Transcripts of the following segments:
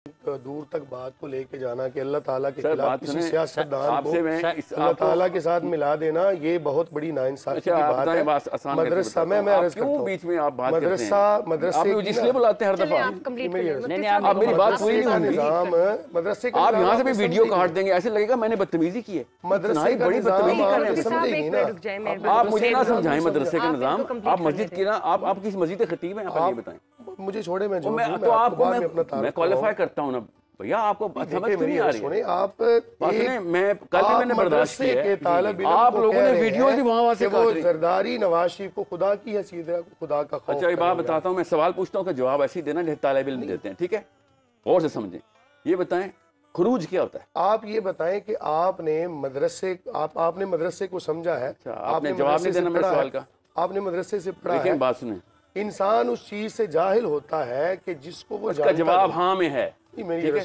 दूर तक बात को लेके जाना कि अल्लाह ताला के खिलाफ किसी सियासतदान को अल्लाह ताला के साथ मिला देना, ये बहुत बड़ी नाइंसाफी की बात है। मदरसा में मैं अर्ज करता हूं, बीच में आप बात मदरसे इसलिए बुलाते हैं हर दफा। आप मेरी बात पूरी नहीं होगी। निजाम मदरसे का, आप यहाँ से भी वीडियो काट देंगे, ऐसे लगेगा मैंने बदतमीजी की है। मदरसे बड़ी बदतमीजी कर रहे हैं, समझेगी ना आप, मुझे ना समझाएं मदरसे का निजाम। आप मस्जिद की ना, आप किस मस्जिद के खतीब हैं, आप ये बताएं मुझे। छोड़े मैं तो आपको मैं क्वालिफाई करता हूं ना भैया, आपको समझ क्यों नहीं आ रही है? आप मैं कल भी मैंने बर्दाश्त किया, आप लोगों ने वीडियो भी वहां से वो जरदारी नवाज शरीफ को खुदा की हैसियत है, खुदा का खौफ। अच्छा एक बात बताता हूँ, मैं सवाल पूछता हूँ, जवाब ऐसे ही देना जैसे तालिब इल्म देते हैं, ठीक है? और से समझें, ये बताएं खुरूज क्या होता है? आप ये बताएं कि आपने मदरसे को समझा है? आपने जवाब नहीं देना मेरे सवाल का। आपने मदरसे से पढ़ा है? बात सुने, इंसान उस चीज से जाहिल होता है कि जिसको वो जानता है। जवाब हाँ में है,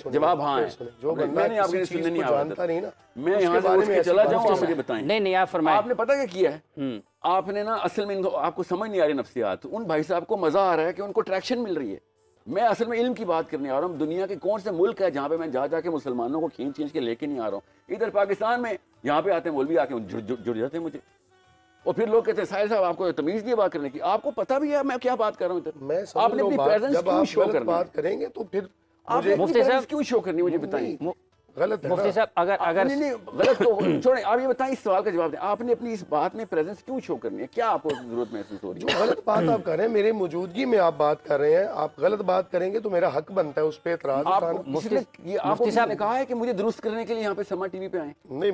जवाब हाँ है। जो बंदा आपकी चीज को जानता नहीं ना, मैं यहाँ से उठ के चला जाऊँ, आप मुझे बताएं। नहीं आप फरमाएं। आपने पता क्या किया है? आपने ना असल में आपको समझ नहीं आ रही नफ्सियात। उन भाई साहब को मजा आ रहा है कि उनको ट्रैक्शन मिल रही है। मैं असल में इल्म की बात करने आ रहा हूँ। दुनिया के कौन से मुल्क है जहाँ पे मैं जा जाके मुसलमानों को खींच के लेके नहीं आ रहा हूँ। इधर पाकिस्तान में यहाँ पे आते हैं मौलवी, आके जुड़ जाते हैं मुझे, और फिर लोग कहते हैं साहिल साहब आपको तमीज नहीं बात करने की। आपको पता भी है मैं क्या बात कर रहा हूँ। मैं आपने अपनी प्रेजेंस क्यों शो करनी? बात करेंगे तो फिर आपने मुफ्ती साहब क्यों शो करनी, मुझे बताइए। गलत है मुफ्ती साहब, अगर नहीं गलत तो छोड़ें, आप ये बताएं, इस सवाल का जवाब दें। आपने अपनी इस बात में प्रेजेंस क्यों शो करनी है? क्या आपको जरूरत महसूस हो रही है? जो गलत बात आप कर रहे हैं, मेरे मौजूदगी में आप बात कर रहे हैं, आप गलत बात करेंगे तो मेरा हक बनता है उस पर एतराज उठाना। मुफ्ती साहब ने कहा है कि मुझे दुरुस्त करने के लिए यहाँ पे समा टीवी पे आए। नहीं,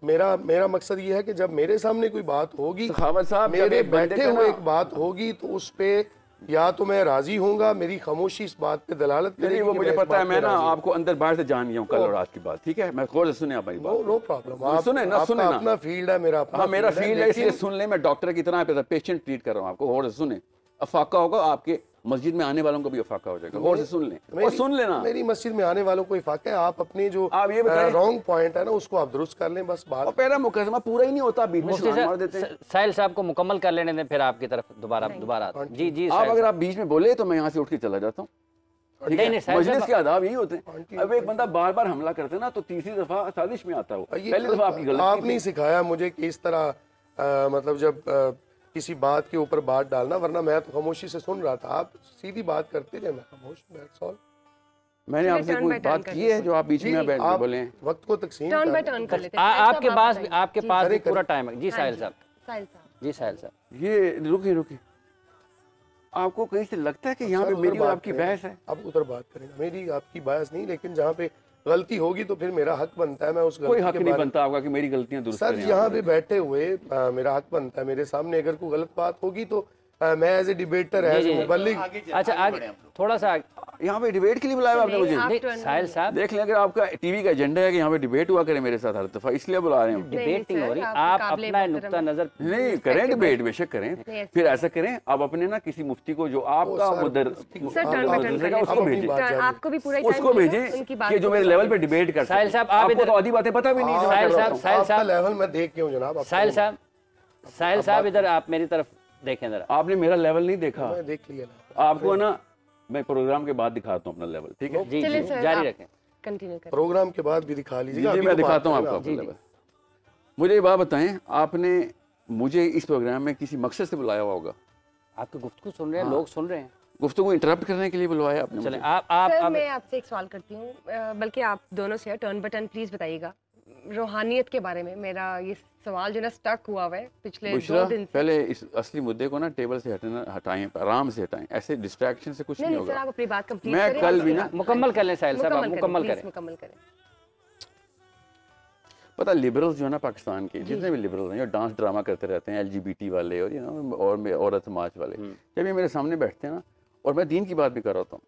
मेरा मकसद ये है कि जब मेरे सामने कोई बात होगी, सखावत साहब मेरे बैठे हुए एक बात होगी, तो उस पे या तो मैं राजी होऊंगा, मेरी खामोशी इस बात पे दलालत करेगी। वो मुझे पता है, मैं ना आपको अंदर बाहर से जान गया हूँ कल और आज की बात, ठीक है? मैं गौर से सुने आप मेरी बात। नो प्रॉब्लम, आप सुने ना, सुने ना, अपना फील्ड है मेरा। हाँ मेरा फील्ड है, इसलिए सुन ले। मैं डॉक्टर की तरह पेशेंट ट्रीट कर रहा हूँ आपको। गौर से सुने, अफाका होगा आपके मस्जिद में आने वालों को भी अफाका हो जाएगा। गौर से सुन लें और सुन लेना। मेरी मस्जिद में आने वालों को इफाका है। आप अपने जो आप ये रॉन्ग पॉइंट है ना, उसको आप दुरुस्त कर लें, बस बात। पहला मुकदमा पूरा ही नहीं होता, बीच में मार देते हैं। साहिल साहब को मुकम्मल कर लेने दें, फिर आपकी तरफ दोबारा। जी आप अगर आप बीच में बोले तो मैं यहाँ से उठ के चला जाता हूँ। मजलिस के आदाब यही होते हैं। अब एक बंदा बार बार हमला करते ना, तो तीसरी दफा साजिश में आता है। पहली दफा आपकी गलती। आपने सिखाया मुझे कि इस तरह मतलब जब किसी बात के ऊपर बात डालना, वरना मैं तो खामोशी से सुन रहा था। आप सीधी बात करते रहे, मैं खामोश। That's all. मैंने आपसे कोई बात की है जो आप बीच में बैठ के बोले? वक्त को तकसीम टर्न बाय टर्न कर लेते हैं। आपके पास भी पूरा टाइम है। जी साहिल साहब। जी साहिल साहब, ये रुकिए, आपको कहीं से लगता है कि यहाँ पे मेरी और आपकी बहस है? अब उधर बात करेंगे, मेरी आपकी बहस नहीं, लेकिन जहाँ पे गलती होगी तो फिर मेरा हक बनता है, मैं उस कोई हक नहीं बनता आपका कि मेरी गलतियां दुरुस्त करें। सर यहाँ पे बैठे हुए मेरा हक बनता है, मेरे सामने अगर कोई गलत बात होगी तो मैं as a debater, as a मुबल्लिग। अच्छा आगे थोड़ा सा, यहाँ पे डिबेट के लिए बुलाया आपने मुझे? साहिल साहब देख लें, अगर आपका टीवी का एजेंडा है कि यहाँ पे डिबेट हुआ करे मेरे साथ हर दफा, इसलिए बुला रहे हैं। डिबेट नहीं हो रही, आप अपना नुक्ता नजर नहीं करें, डिबेट बेशक करें। फिर ऐसा करें, आप अपने ना किसी मुफ्ती को जो आपका उसको भेजें कि जो मेरे लेवल पे डिबेट कर। साहिल साहब आप इधर आधी बातें पता भी नहीं। साहिल साहब लेवल में देख के जनाब। साहिल साहब इधर आप मेरी तरफ देखें जरा। आपने मेरा लेवल नहीं देखा? मैं देख लिया ना। आपको ना मैं प्रोग्राम के बाद दिखाता हूँ अपना लेवल, ठीक है? जी जारी रखें, कंटिन्यू करें। प्रोग्राम के बाद भी दिखा लीजिए। जी मैं दिखाता हूँ आपको अपना लेवल। मुझे ये बात बताएं, आपने मुझे इस प्रोग्राम में किसी मकसद से बुलाया हुआ होगा? आपकी गुफ्तगू सुन रहे हैं, लोग सुन रहे हैं। गुफ्तगू इंटरप्ट करने के लिए बुलवाया आपने? चलें आप मैं आपसे एक सवाल करती हूँ, बल्कि आप दोनों से टर्न बाय टर्न प्लीज बताइएगा रूहानियत के बारे में। मेरा ये सवाल जो ना स्टक हुआ हुआ है पिछले 2 दिन से। पहले इस असली मुद्दे को ना टेबल से हटाएं, आराम से हटाएं, ऐसे डिस्ट्रैक्शन से कुछ नहीं होगा। सर आप अपनी बात कंप्लीट करें। मैं कल भी ना मुकम्मल कर लें साहिल साहब, आप मुकम्मल करें। पता लिबरल्स जो है ना पाकिस्तान के, जितने भी लिबरल्स हैं, जो डांस ड्रामा करते रहते हैं, LGBT वाले और और औरत समाज वाले, जब ये मेरे सामने बैठते हैं ना, और मैं दीन की बात भी कर रहा होता हूँ,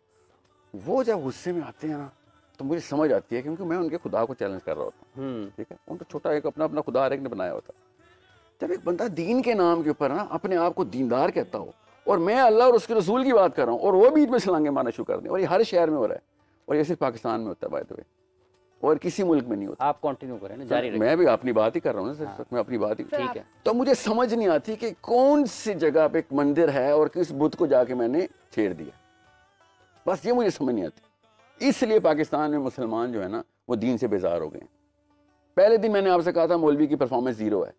वो जब गुस्से में आते हैं ना, तो मुझे समझ आती है, क्योंकि मैं उनके खुदा को चैलेंज कर रहा होता हूँ। ठीक है, उनका छोटा एक अपना खुदा हर एक ने बनाया होता। जब एक बंदा दीन के नाम के ऊपर ना अपने आप को दीनदार कहता हो, और मैं अल्लाह और उसके रसूल की बात कर रहा हूँ, और वो बीच में छलांगे मारना शुरू कर दें, और ये हर शहर में हो रहा है, और ये सिर्फ पाकिस्तान में होता है बाय द वे, और किसी मुल्क में नहीं होता। आप कंटिन्यू करें ना, जारी रखें। मैं भी अपनी बात ही कर रहा हूँ ना सिर्फ, मैं अपनी बात ही। ठीक है, तो मुझे समझ नहीं आती कि कौन सी जगह पे एक मंदिर है और किस बुत को जाके मैंने छेड़ दिया, बस ये मुझे समझ नहीं आती। इसलिए पाकिस्तान में मुसलमान जो है ना वो दीन से बेजार हो गए। पहले दिन मैंने आपसे कहा था मौलवी की परफॉर्मेंस जीरो है,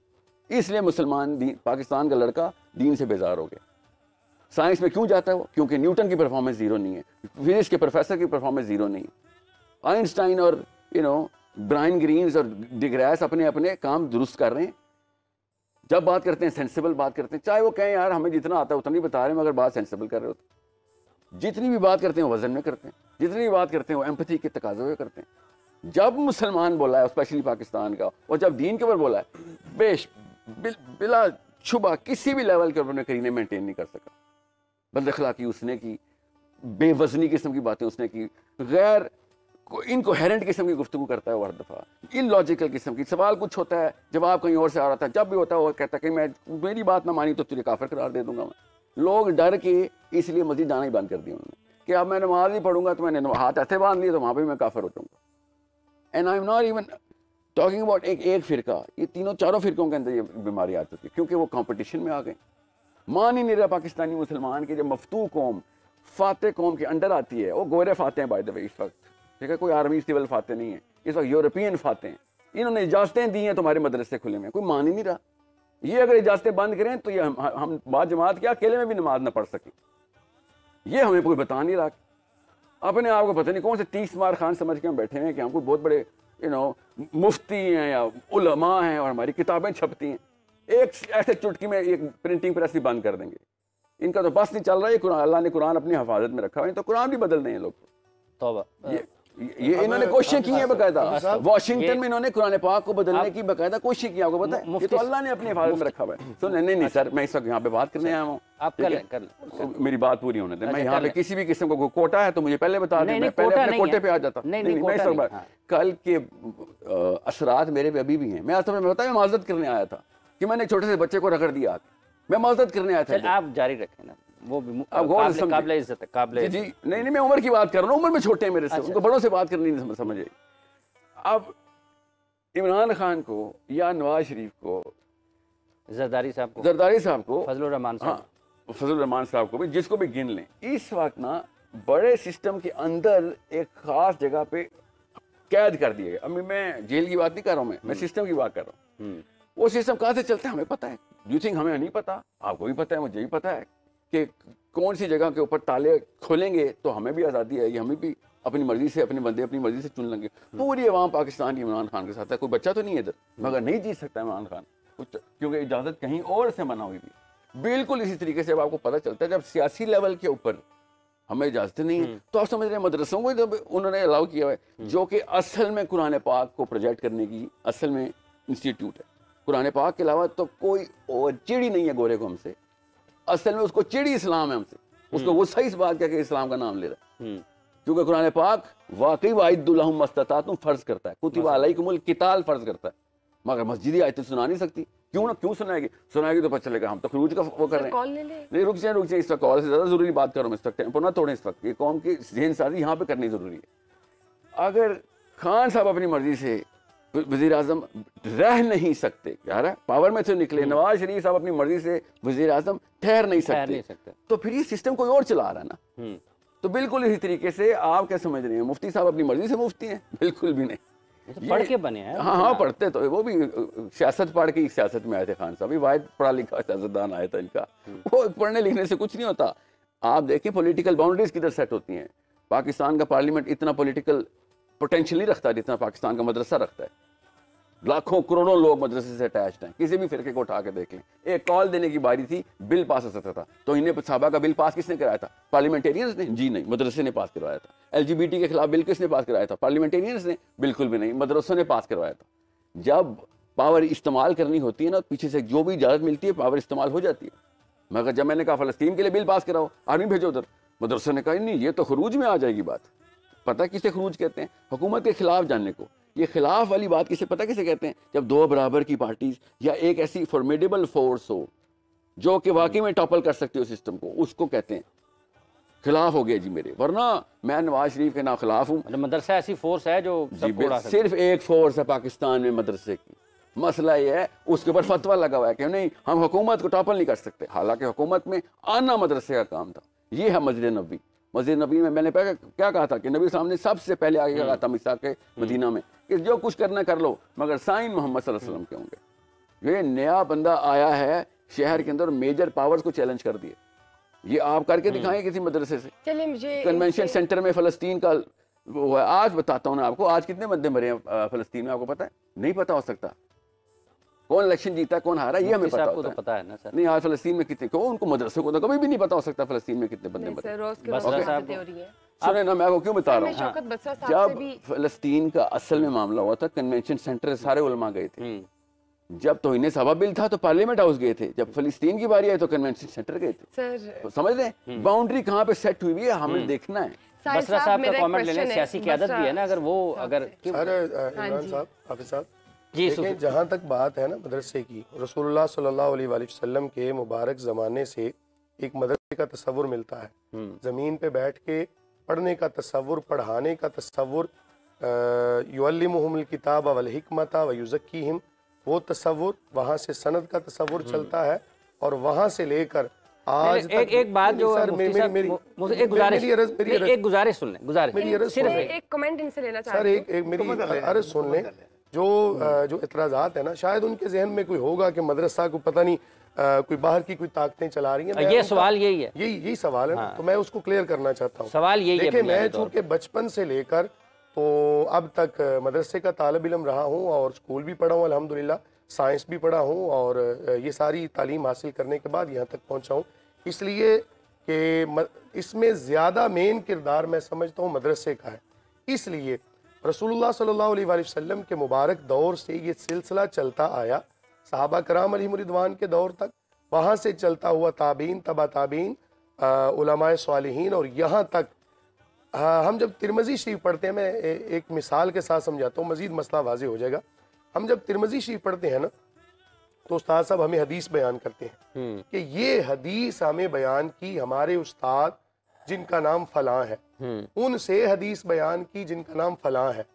इसलिए मुसलमान पाकिस्तान का लड़का दीन से बेजार हो गया। साइंस में क्यों जाता है वो? क्योंकि न्यूटन की परफॉर्मेंस जीरो नहीं है, फिजिक्स के प्रोफेसर की परफॉर्मेंस जीरो नहीं है, आइंस्टाइन और ब्रायन ग्रीन्स और डिग्रास अपने अपने काम दुरुस्त कर रहे हैं। जब बात करते हैं सेंसिबल बात करते हैं, चाहे वो कहें यार हमें जितना आता है उतना नहीं बता रहे हैं, मगर बात सेंसिबल कर रहे होते। जितनी भी बात करते हैं वजन में करते हैं, जितनी भी बात करते हैं वो एम्पैथी के तकाजे में करते हैं। जब मुसलमान बोला है स्पेशली पाकिस्तान का, और जब दीन के ऊपर बोला है, बिला शुबा किसी भी लेवल के ऊपर करीने मेंटेन नहीं कर सका। बदअखलाकी उसने की, बेवजनी किस्म की बातें उसने की, गैर इनकोहेरेंट किस्म की गुफ्तगू करता है वो हर दफ़ा, इलॉजिकल किस्म की। सवाल कुछ होता है, जवाब कहीं और से आ रहा था, जब भी होता है वो कहता है कि मेरी बात ना मानी तो तुझे काफिर करार दे दूंगा मैं। लोग डर के इसलिए मस्जिद जाना ही बंद कर दिया उन्होंने कि अब मैं नमाज नहीं पढ़ूंगा तो मैंने हाथ ऐसे बांध लिए तो वहाँ पर मैं काफिर हो जाऊँगा। And I am not even talking about एक फिरका, ये तीनों चारों फिरकों के अंदर ये बीमारी आ चुकी है, क्योंकि वो कॉम्पिटिशन में आ गए। मान ही नहीं रहा पाकिस्तानी मुसलमान के जब मफतू कौम फाते कौम के अंडर आती है, वो गोरे फाते हैं बाय द वे इस वक्त, ठीक है, कोई आर्मी सिविल फाते नहीं है इस वक्त, यूरोपियन फाते हैं। इन्होंने इजाजतें दी हैं तुम्हारे मदरसे खुले में, कोई मान ही नहीं रहा। ये अगर इजाजतें बंद करें तो ये हम बाद जमात के अकेले में भी नमाज ना पढ़ सकें, ये हमें कोई बता नहीं रहा। अपने आप को पता नहीं कौन से 30 मार खान समझ के हम बैठे हैं कि हमको बहुत बड़े मुफ्ती हैं या उलमा हैं और हमारी किताबें छपती हैं। एक ऐसे चुटकी में एक प्रिंटिंग प्रेस भी बंद कर देंगे। इनका तो बस नहीं चल रहा है। अल्लाह ने कुरान अपनी हिफाजत में रखा है, तो कुरान भी बदल दें लोग। तौबा, ये इन्होंने कोशिश की है बकायदा। वॉशिंगटन में इन्होंने कुरान पाक को बदलने की बकायदा कोशिश की, आपको पता है? ये तो अल्लाह ने अपनी हिफाजत में रखा हुआ है। तो नहीं सर, मैं इस वक्त यहाँ पे बात करने आया हूँ, आप कर मेरी बात पूरी होने दें। मैं यहाँ पे किसी भी किस्म को कोटा है तो मुझे पहले बता दें, मैं पहले अपने कोटे पे आ जाता। कल के असरात मेरे पे अभी भी हैं। मैं आज तुम्हें बताया, मैं माजरत करने आया था कि मैंने छोटे से बच्चे को रगड़ दिया, मैं माजरत करने आया था। आप जारी रखें ना, वो भी काबिल इज्जत है, काबिल जी। नहीं मैं उम्र की बात कर रहा हूँ, उम्र में छोटे हैं मेरे से, उनको बड़ों से बात करनी नहीं समझ आई। अब इमरान खान को या नवाज शरीफ को, जरदारी साहब को, फजलुर रहमान साहब को भी, जिसको भी गिन लें, इस वक्त ना बड़े सिस्टम के अंदर एक खास जगह पे कैद कर दिए गए। अभी मैं जेल की बात नहीं कर रहा हूँ, मैं सिस्टम की बात कर रहा हूँ। वो सिस्टम कहाँ से चलता है हमें पता है। यू थिंक हमें नहीं पता? आपको भी पता है, मुझे भी पता है कि कौन सी जगह के ऊपर ताले खोलेंगे तो हमें भी आज़ादी आएगी, हमें भी अपनी मर्जी से अपने बंदे अपनी मर्जी से चुन लेंगे। पूरी अवाम पाकिस्तान की इमरान खान के साथ है। कोई बच्चा तो नहीं है इधर, मगर नहीं जीत सकता इमरान खान, क्योंकि इजाज़त कहीं और से मना हुई थी। बिल्कुल इसी तरीके से अब आपको पता चलता है, जब सियासी लेवल के ऊपर हमें इजाज़त नहीं है तो आप समझ रहे हैं मदरसों को जब उन्होंने अलाउ किया है, जो कि असल में कुरान पाक को प्रोजेक्ट करने की असल में इंस्टीट्यूट है। कुरान पाक के अलावा तो कोई और चिड़ी नहीं है गोरे को हमसे, असल में उसको चिड़ी इस्लाम है हमसे, उसको वो सही इस बात क्या कि इस्लाम का नाम ले रहा है, क्योंकि कुरान पाक वाकई वाइदुल्लाहुम मस्ततातुम फर्ज करता है, कुतिबा अलैकुमुल किताल फर्ज करता है, मगर मस्जिदी आयतें सुना नहीं सकती। क्यों सुनाएगी तो पता चलेगा हम तो खरूज का वो कर रहे हैं। नहीं रुक जाए, इस वक्त कॉल से ज़्यादा ज़रूरी बात कर रहा हूँ इस वक्त, टेम्पो ना तोड़ें इस वक्त, ये कौम की ज़हन साजी यहाँ पे करनी ज़रूरी है। अगर खान साहब अपनी मर्जी से वज़ीर आज़म रह नहीं सकते, यार पावर में से निकले, नवाज शरीफ साहब अपनी मर्जी से वज़ीर आज़म ठहर नहीं सकते, तो फिर ये सिस्टम कोई और चला रहा है ना। तो बिल्कुल इसी तरीके से आप क्या समझ रहे हैं, मुफ्ती साहब अपनी मर्जी से मुफ्ती हैं? बिल्कुल भी नहीं, पढ़ के बने हैं। हाँ पढ़ते तो वो भी सियासत पढ़ के सियासत में आए थे। खान साहब भी वाहिद पढ़ा लिखा सियासतदान आया था इनका, वो पढ़ने लिखने से कुछ नहीं होता। आप देखें पॉलिटिकल बाउंड्रीज किधर सेट होती हैं। पाकिस्तान का पार्लियामेंट इतना पॉलिटिकल पोटेंशियल नहीं रखता जितना पाकिस्तान का मदरसा रखता है। लाखों करोड़ों लोग मदरसे से अटैच्ड हैं, किसी भी फिरके को उठा के देख लें। एक कॉल देने की बारी थी, बिल पास हो सकता था, तो इन्हें साहबा का बिल पास किसने कराया था? पार्लियामेंटेरियंस ने? जी नहीं, मदरसे ने पास करवाया था। LGBT के खिलाफ बिल किसने पास कराया था? पार्लियामेंटेरियंस ने? बिल्कुल भी नहीं, मदरसों ने पास करवाया था। जब पावर इस्तेमाल करनी होती है ना, पीछे से जो भी इजाजत मिलती है पावर इस्तेमाल हो जाती है। मगर जब मैंने कहा फ़लस्तीन के लिए बिल पास कराओ, आर्मी भेजो उधर, मदरसों ने कहा नहीं ये तो खरूज में आ जाएगी बात। पता किसे खरूज कहते हैं? हुकूमत के खिलाफ जानने को। ये खिलाफ वाली बात किसे पता किसे कहते हैं? जब दो बराबर की पार्टीज या एक ऐसी फॉर्मिडेबल फोर्स हो जो कि वाकई में टॉपल कर सकती हो सिस्टम को, उसको कहते हैं खिलाफ हो गया जी मेरे। वरना मैं नवाज शरीफ के ना खिलाफ हूँ। मदरसा ऐसी फोर्स है जो सिर्फ एक फोर्स है पाकिस्तान में मदरसे की। मसला ये है उसके ऊपर फतवा लगा हुआ है कि नहीं हम हुकूमत को टॉपल नहीं कर सकते, हालांकि हुकूमत में आना मदरसे का काम था। ये है मस्जिद नबवी, मस्जिद नबी में मैंने क्या कहा था कि नबी साहब ने सबसे पहले आगे कहा था मिसा के मदीना में कि जो कुछ करना कर लो मगर साइन मोहम्मद सल्लल्लाहु अलैहि वसल्लम के होंगे। ये नया बंदा आया है शहर के अंदर, मेजर पावर्स को चैलेंज कर दिए। ये आप करके दिखाएं किसी मदरसे से। चलिए मुझे कन्वेंशन सेंटर में फ़लस्तीन का वो है, आज बताता हूँ ना आपको, आज कितने बंदे मरे हैं फ़लस्तीन में, आपको पता है? नहीं पता हो सकता। कौन इलेक्शन जीता कौन हारा ये हमें पता है ना सर। नहीं आज फ़लस्तीन में कितने, क्यों उनको मदरसे को तो कभी भी नहीं पता हो सकता फ़लस्तीन में कितने बंदे मरे। सुने ना मैं आपको क्यों बता रहा हूँ, जब फ़लस्तीन का असल में मामला हुआ था कन्वेंशन सेंटर सारे उलमा गए थे। जब तौहीन सभा बिल था तो पार्लियामेंट हाउस गए थे, जब फ़लस्तीन की बारी आई तो कन्वेंशन सेंटर गए थे। तो समझ रहे हैं बाउंड्री कहाँ पे सेट हुई है, हमें देखना है। बसरा साहब का कमेंट लेने, सियासी क़यादत भी है ना, अगर वो अगर इमरान साहब, हाफिज साहब जी, जहाँ तक बात है ना मदरसे की, रसूलुल्लाह सल्लल्लाहु अलैहि वसल्लम के मुबारक ज़माने से एक मदरसे का तस्वुर मिलता है। ज़मीन पे बैठ के पढ़ने का तस्वुर, पढ़ाने का तस्वुर, युअल्लिमुहुमुल किताब वल हिकमत व युज़क्कीहिम, वो तस्वुर, वहाँ से सनद का तस्वुर चलता है। और वहाँ से लेकर आज एक बात जो एक गुजारिश सुन लें, गुजारिश सिर्फ एक कमेंट इनसे लेना चाहता हूं सर। एक मेरी अर्ज सुन लें। जो इतराज़ात है ना, शायद उनके जहन में कोई होगा कि मदरसा को पता नहीं कोई बाहर की कोई ताकतें चला रही हैं। ये सवाल यही है, यही सवाल है ना, तो मैं उसको क्लियर करना चाहता हूँ। सवाल यही है। देखिए मैं चूँकि बचपन से लेकर तो अब तक मदरसे का तालिब इल्म रहा हूँ और स्कूल भी पढ़ा हूँ अल्हम्दुलिल्लाह, साइंस भी पढ़ा हूँ और ये सारी तालीम हासिल करने के बाद यहाँ तक पहुँचा हूँ। इसलिए कि इसमें ज़्यादा मेन किरदार मैं समझता हूँ मदरसे का है। इसलिए रसूलुल्लाह सल्लल्लाहु अलैहि वसल्लम के मुबारक दौर से ये सिलसिला चलता आया, सहाबा कराम अलैहिम रिदवान के दौर तक, वहाँ से चलता हुआ ताबीन, तबा ताबीन, उलमाए स्वालिहीन, और यहाँ तक हम जब तिरमिज़ी शरीफ पढ़ते हैं, मैं एक मिसाल के साथ समझाता हूँ, मज़ीद मसला वाज़े हो जाएगा। हम जब तिरमिज़ी शरीफ पढ़ते हैं ना, तो उस्ताद साहब हमें हदीस बयान करते हैं कि ये हदीस हमें बयान की हमारे उस्ताद जिनका नाम फलां है, उनसे हदीस बयान की जिनका नाम फलां है।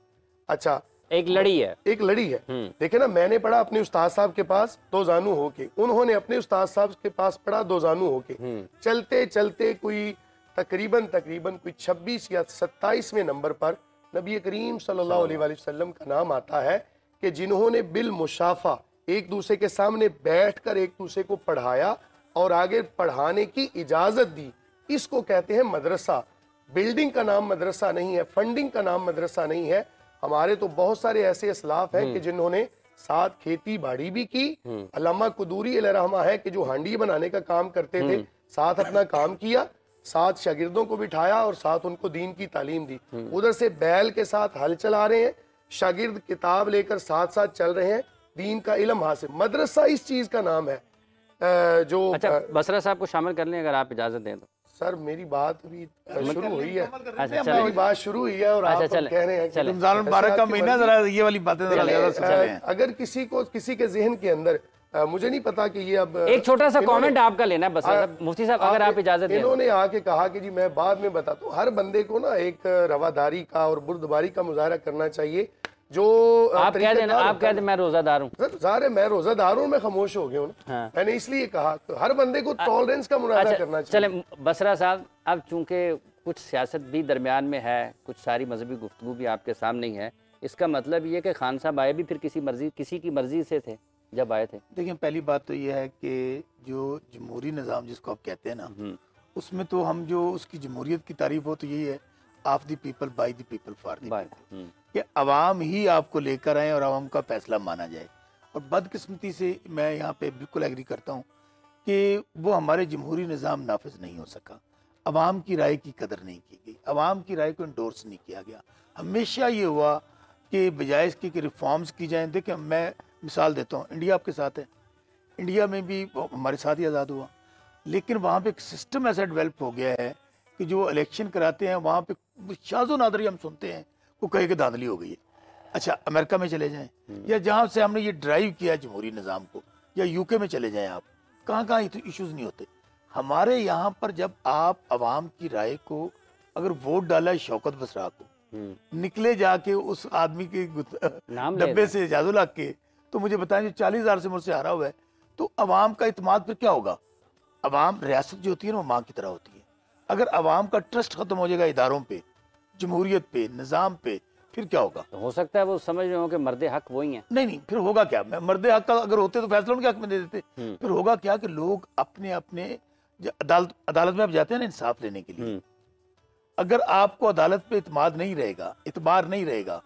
अच्छा, एक लड़ी है। देखे ना, मैंने पढ़ा अपने उस्ताद साहब के पास दो जानू होके, उन्होंने अपने उस्ताद साहब के पास पढ़ा दो जानू होके। चलते चलते कोई तकरीबन कोई 26 या 27वें नंबर पर नबी करीम सल्लल्लाहु अलैहि वसल्लम का नाम आता है कि जिन्होंने बिल मुशाफा एक दूसरे के सामने बैठकर एक दूसरे को पढ़ाया और आगे पढ़ाने की इजाजत दी। इसको कहते हैं मदरसा। बिल्डिंग का नाम मदरसा नहीं है, फंडिंग का नाम मदरसा नहीं है। हमारे तो बहुत सारे ऐसे असलाफ हैं कि जिन्होंने साथ खेती बाड़ी भी की। अल्लामा कुदूरी अलैहिर्रहमा है कि जो हांडी बनाने का काम करते थे, साथ अपना काम किया, साथ शागिर्दों को बिठाया और साथ उनको दीन की तालीम दी। उधर से बैल के साथ हल चला रहे हैं, शागिर्द किताब लेकर साथ साथ चल रहे हैं, दीन का इल्म हासिल। मदरसा इस चीज का नाम है जो। अच्छा, बसरा साहब को शामिल कर लें अगर आप इजाजत दें तो। सर मेरी बात अभी शुरू हुई है। मेरी बात शुरू हुई है और आप कह रहे हैं कि रमजान मुबारक का महीना, जरा ये वाली बातें अगर किसी के जहन के अंदर, मुझे नहीं पता कि ये अब एक छोटा सा कमेंट आपका लेना है बस मुफ्ती साहब, अगर आप इजाजत दें। इन्होंने आके कहा कि जी मैं बाद में बताता हूँ। हर बंदे को ना एक रवादारी का और बुर्दबारी का मुजाहरा करना चाहिए। जो आप कह दें, आप कह दें मैं रोजादार हूँ, सारे मैं रोजादार हूँ, मैं खामोश हो गया हूँ। हाँ। मैंने इसलिए कहा तो हर बंदे को टॉलरेंस का मुजाहरा करना चाहिए। चले बसरा साहब, अब चूंकि कुछ सियासत भी दरमियान में है, कुछ सारी मजहबी गुफ्तगू भी आपके सामने ही है, इसका मतलब ये कि खान साहब आए भी फिर किसी की मर्जी से थे जब आए थे? देखिए, पहली बात तो ये है कि जो जमहूरी निज़ाम जिसको आप कहते हैं ना, उसमें तो हम जो उसकी जमहूरियत की तारीफ हो तो यही है, of the people by the people for the people, कि अवाम ही आपको लेकर आए और अवाम का फैसला माना जाए। और बदकिस्मती से मैं यहाँ पे बिल्कुल एग्री करता हूँ कि वो हमारे जमहूरी निज़ाम नाफिज नहीं हो सका। अवाम की राय की कदर नहीं की गई, अवाम की राय को इंडोर्स नहीं किया गया। हमेशा ये हुआ कि बजाय इसके कि रिफॉर्म्स की जाएँ। देखिए, मैं मिसाल देता हूँ, इंडिया आपके साथ है, इंडिया में भी हमारे साथ ही आज़ाद हुआ, लेकिन वहाँ पे एक सिस्टम ऐसा डेवलप हो गया है कि जो इलेक्शन कराते हैं वहाँ पे शाज़ो नादरी हम सुनते हैं वो कहे कि धांधली हो गई है। अच्छा, अमेरिका में चले जाएं या जहाँ से हमने ये ड्राइव किया जमहूरी निज़ाम को, या यूके में चले जाएं, आप कहाँ इश्यूज़ नहीं होते। हमारे यहाँ पर जब आप आवाम की राय को अगर वोट डाला है शौकत बसरा को, निकले जाके उस आदमी के डब्बे से जादू के, तो मुझे बताएं जो 40,000 से मुझसे हारा हुआ है, तो अवाम का इत्मीनान फिर क्या होगा? अवाम रियासत जो होती है ना वो माँ की तरह होती है, अगर अवाम का ट्रस्ट खत्म हो जाएगा इदारों पे, जमहूरियत पे, निज़ाम पे, फिर क्या होगा? तो हो सकता है वो समझ रहे हो कि मर्द हक वही हैं। नहीं, फिर होगा क्या? मर्द हक का अगर होते तो फैसला उनके हक में दे देते। फिर होगा क्या कि लोग अपने अपने अदालत में आप जाते हैं ना इंसाफ लेने के लिए, अगर आपको अदालत पे इत्माद नहीं रहेगा, इतबार नहीं रहेगा,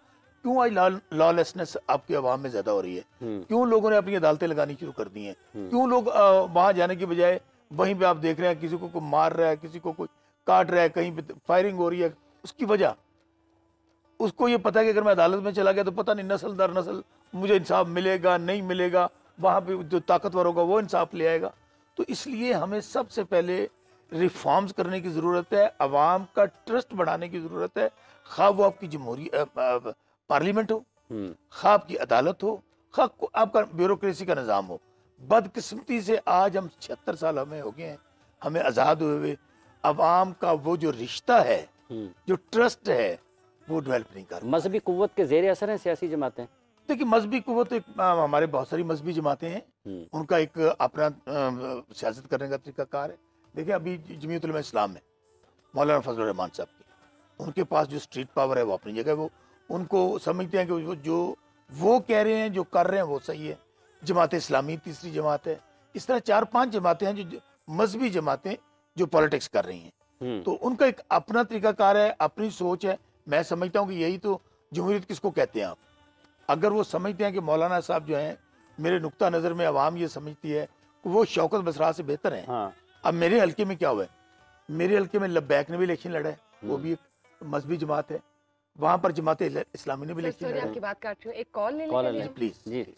क्यों आज लॉलेसनेस आपकी आवाम में ज्यादा हो रही है? क्यों लोगों ने अपनी अदालतें लगानी शुरू कर दी हैं? क्यों लोग वहां जाने की बजाय वहीं पे आप देख रहे हैं किसी को कोई मार रहा है, किसी को कोई काट रहा है, कहीं पे फायरिंग हो रही है? उसकी वजह, उसको ये पता है कि अगर मैं अदालत में चला गया तो पता नहीं नस्ल दर नस्ल मुझे इंसाफ मिलेगा नहीं मिलेगा, वहां पे जो ताकतवर होगा वो इंसाफ ले आएगा। तो इसलिए हमें सबसे पहले रिफॉर्म्स करने की ज़रूरत है, अवाम का ट्रस्ट बढ़ाने की ज़रूरत है, खा वो आपकी जमहूरी पार्लियामेंट हो, खा आपकी अदालत हो, खा आपका ब्यूरोक्रेसी का निज़ाम हो। बदकिस्मती से आज हम 76 साल हमें हो गए हैं, हमें आज़ाद हुए, अवाम का वो जो रिश्ता है, जो ट्रस्ट है, वो डेवलप नहीं कर। मजहबी कुव्वत के ज़ेर असर हैं सियासी जमातें। देखिए मजहबी कुव्वत हमारे बहुत सारी मजहबी जमातें हैं, उनका एक अपना सियासत करने का तरीकाकार है। देखिए अभी जमीयत उलमा इस्लाम में मौलाना फजल रहमान साहब की, उनके पास जो स्ट्रीट पावर है वो अपनी जगह, वो उनको समझते हैं कि जो वो कह रहे हैं, जो कर रहे हैं वो सही है। जमात इस्लामी तीसरी जमात है, इस तरह 4-5 जमातें हैं जो मजहबी जमातें जो पॉलिटिक्स कर रही हैं, तो उनका एक अपना तरीकाकार है, अपनी सोच है। मैं समझता हूँ कि यही तो जमहूरियत किसको कहते हैं आप। अगर वो समझते हैं कि मौलाना साहब जो हैं, मेरे नुक्ता नज़र में अवाम ये समझती है कि वो शौकत बसरा से बेहतर हैं। हाँ। अब मेरे हल्के में क्या हुआ है, मेरे हल्के में लब्बैक ने भी इलेक्शन लड़ा है, वो भी एक मजहबी जमात है, वहाँ पर जमात इस्लामी ने भी इलेक्शन लड़ा है। आपकी बात काट रही हूँ, एक कॉल ले लीजिए प्लीज।